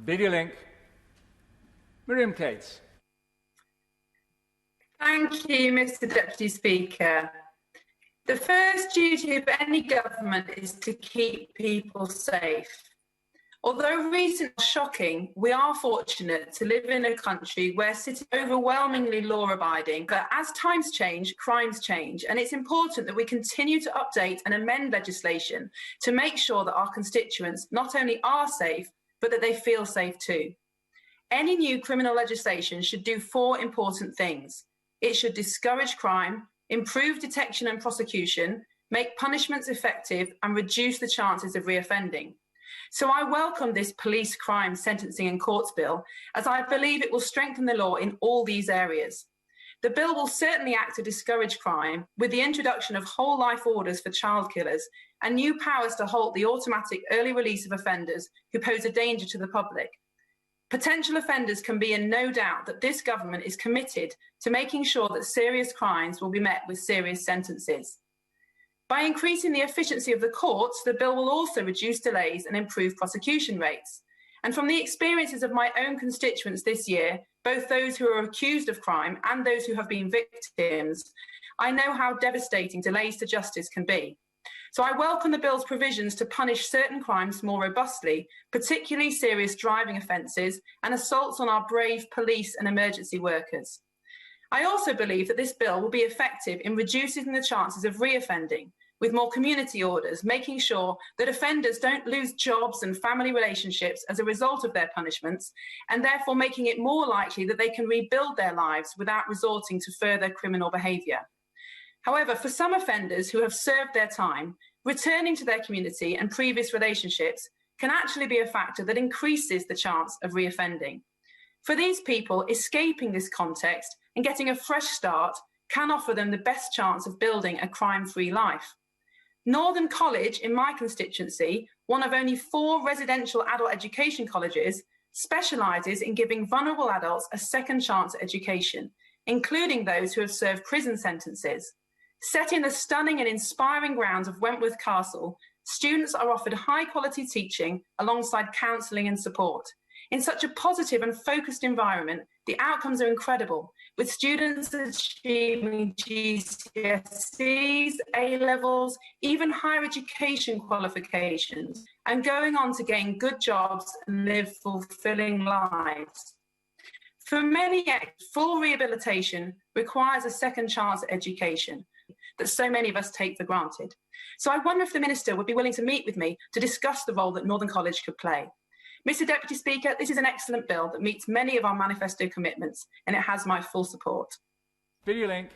Video link. Miriam Cates. Thank you, Mr. Deputy Speaker. The first duty of any government is to keep people safe. Although recent shocking, we are fortunate to live in a country where citizens are overwhelmingly law-abiding. But as times change, crimes change, and it's important that we continue to update and amend legislation to make sure that our constituents not only are safe, but that they feel safe too. Any new criminal legislation should do 4 important things. It should discourage crime, improve detection and prosecution, make punishments effective, and reduce the chances of reoffending. So I welcome this police crime sentencing and courts bill, as I believe it will strengthen the law in all these areas. The bill will certainly act to discourage crime with the introduction of whole life orders for child killers and new powers to halt the automatic early release of offenders who pose a danger to the public. Potential offenders can be in no doubt that this government is committed to making sure that serious crimes will be met with serious sentences. By increasing the efficiency of the courts, the bill will also reduce delays and improve prosecution rates. And from the experiences of my own constituents this year, both those who are accused of crime and those who have been victims, I know how devastating delays to justice can be. So I welcome the bill's provisions to punish certain crimes more robustly, particularly serious driving offences and assaults on our brave police and emergency workers. I also believe that this bill will be effective in reducing the chances of reoffending, with more community orders, making sure that offenders don't lose jobs and family relationships as a result of their punishments, and therefore making it more likely that they can rebuild their lives without resorting to further criminal behaviour. However, for some offenders who have served their time, returning to their community and previous relationships can actually be a factor that increases the chance of reoffending. For these people, escaping this context and getting a fresh start can offer them the best chance of building a crime-free life. Northern College in my constituency, one of only 4 residential adult education colleges, specialises in giving vulnerable adults a second chance at education, including those who have served prison sentences. Set in the stunning and inspiring grounds of Wentworth Castle, students are offered high-quality teaching alongside counselling and support. In such a positive and focused environment, the outcomes are incredible, with students achieving GCSEs, A-levels, even higher education qualifications, and going on to gain good jobs and live fulfilling lives. For many, full rehabilitation requires a second chance at education that so many of us take for granted. So I wonder if the Minister would be willing to meet with me to discuss the role that Northern College could play. Mr. Deputy Speaker, this is an excellent bill that meets many of our manifesto commitments, and it has my full support. Video link.